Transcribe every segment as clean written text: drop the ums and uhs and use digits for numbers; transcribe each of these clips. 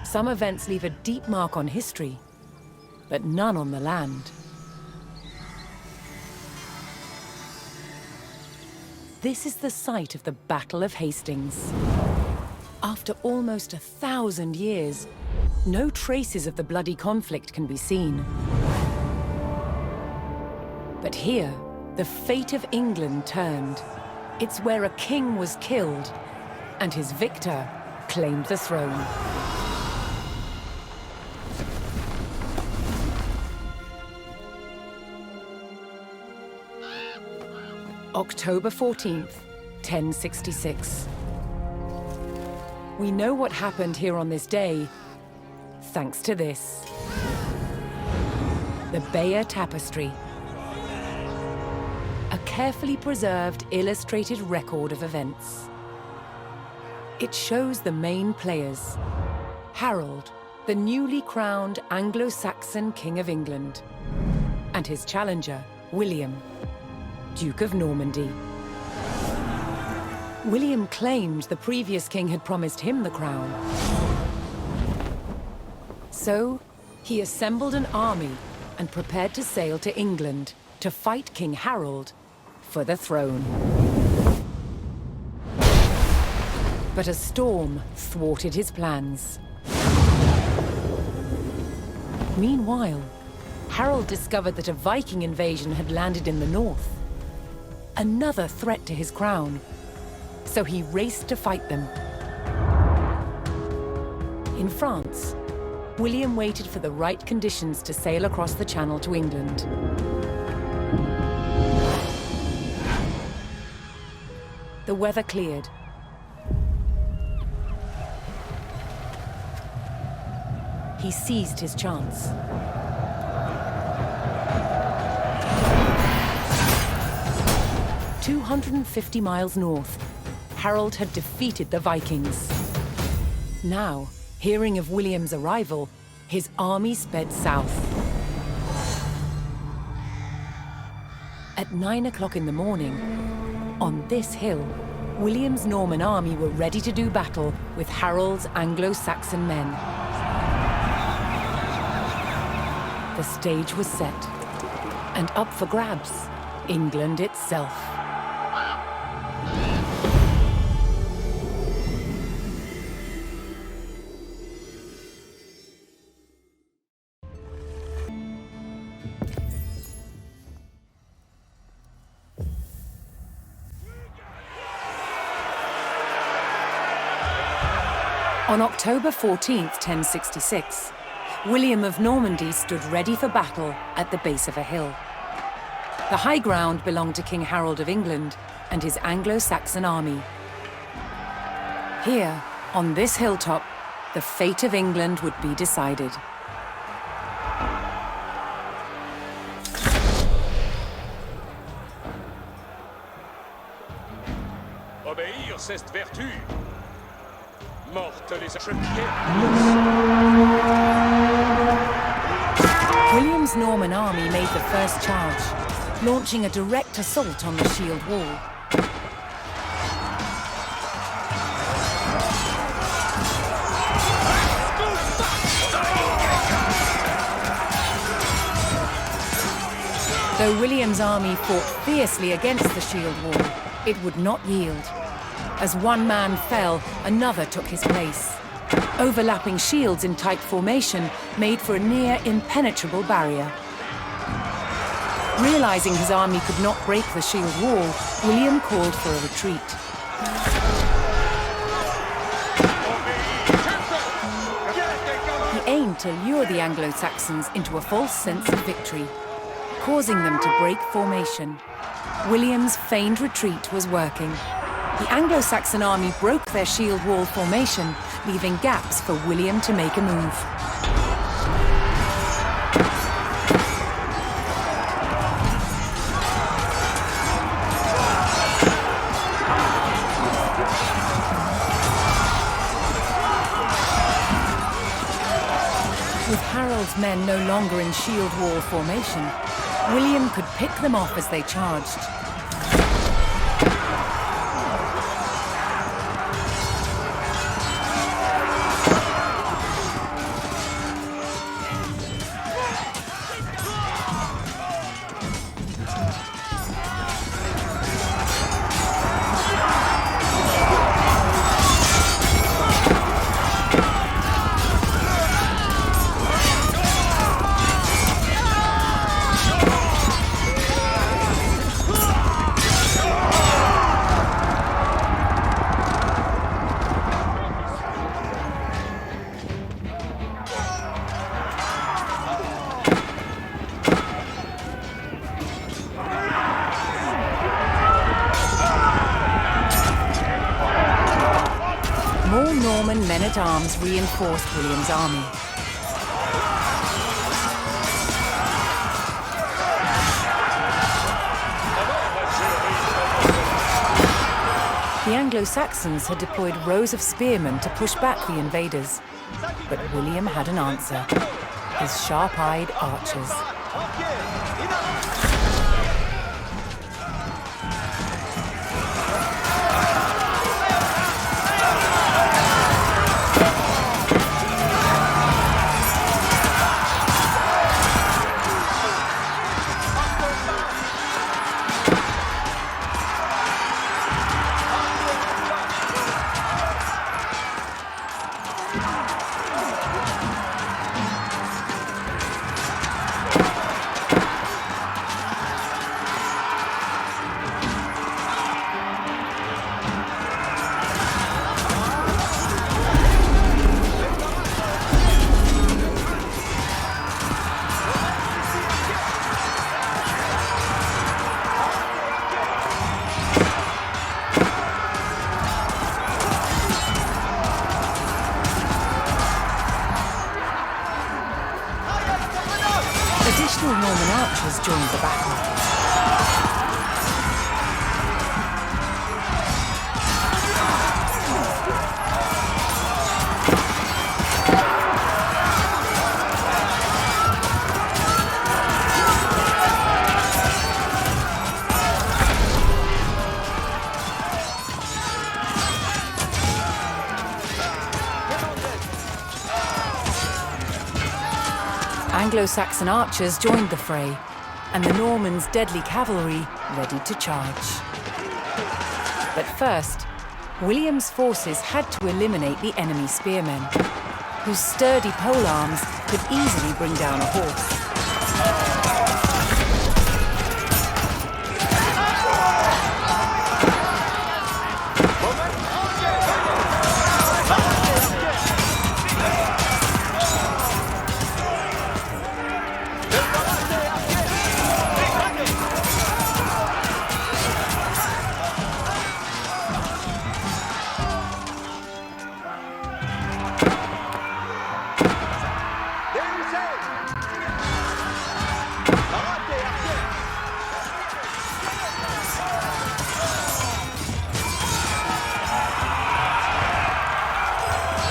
Some events leave a deep mark on history, but none on the land. This is the site of the Battle of Hastings. After almost 1,000 years, no traces of the bloody conflict can be seen. But here, the fate of England turned. It's where a king was killed, and his victor claimed the throne. October 14th, 1066. We know what happened here on this day, thanks to this. The Bayeux Tapestry. A carefully preserved, illustrated record of events. It shows the main players. Harold, the newly crowned Anglo-Saxon King of England, and his challenger, William, Duke of Normandy. William claimed the previous king had promised him the crown. So, he assembled an army and prepared to sail to England to fight King Harold for the throne. But a storm thwarted his plans. Meanwhile, Harold discovered that a Viking invasion had landed in the north. Another threat to his crown. So he raced to fight them. In France, William waited for the right conditions to sail across the Channel to England. The weather cleared. He seized his chance. "250 miles north, Harold had defeated the Vikings. Now, hearing of William's arrival, his army sped south. At 9 o'clock in the morning, on this hill, William's Norman army were ready to do battle with Harold's Anglo-Saxon men. The stage was set, and up for grabs, England itself. On October 14th, 1066, William of Normandy stood ready for battle at the base of a hill. The high ground belonged to King Harold of England and his Anglo-Saxon army. Here, on this hilltop, the fate of England would be decided. Obéir, c'est vertu. Morte les archepillés. William's Norman army made the first charge, launching a direct assault on the shield wall. Though William's army fought fiercely against the shield wall, it would not yield. As one man fell, another took his place. Overlapping shields in tight formation made for a near impenetrable barrier. Realizing his army could not break the shield wall, William called for a retreat. He aimed to lure the Anglo-Saxons into a false sense of victory, causing them to break formation. William's feigned retreat was working. The Anglo-Saxon army broke their shield wall formation, leaving gaps for William to make a move. With Harold's men no longer in shield wall formation, William could pick them off as they charged. More Norman men-at-arms reinforced William's army. The Anglo-Saxons had deployed rows of spearmen to push back the invaders. But William had an answer. His sharp-eyed archers. Additional Norman archers joined the battle. Anglo-Saxon archers joined the fray, and the Normans' deadly cavalry ready to charge. But first, William's forces had to eliminate the enemy spearmen, whose sturdy polearms could easily bring down a horse.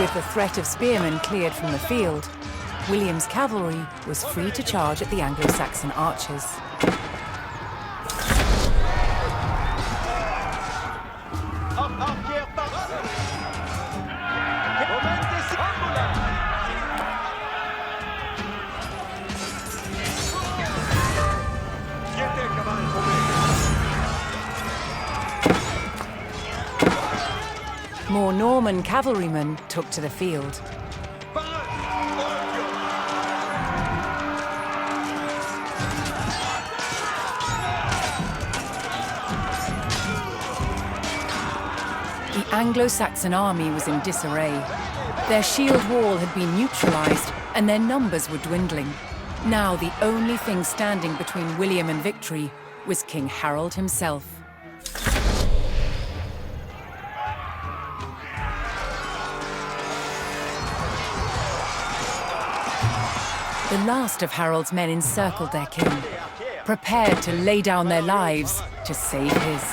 With the threat of spearmen cleared from the field, William's cavalry was free to charge at the Anglo-Saxon archers. More Norman cavalrymen took to the field. The Anglo-Saxon army was in disarray. Their shield wall had been neutralized, and their numbers were dwindling. Now the only thing standing between William and victory was King Harold himself. The last of Harold's men encircled their king, prepared to lay down their lives to save his.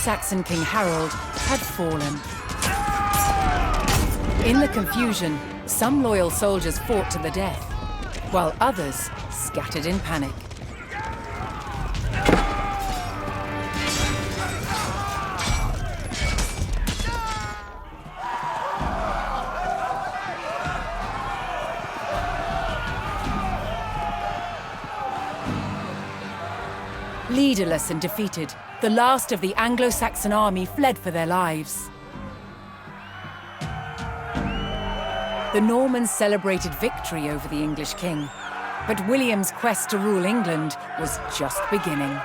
Anglo-Saxon King Harold had fallen. In the confusion, some loyal soldiers fought to the death, while others scattered in panic. Leaderless and defeated, the last of the Anglo-Saxon army fled for their lives. The Normans celebrated victory over the English king, but William's quest to rule England was just beginning.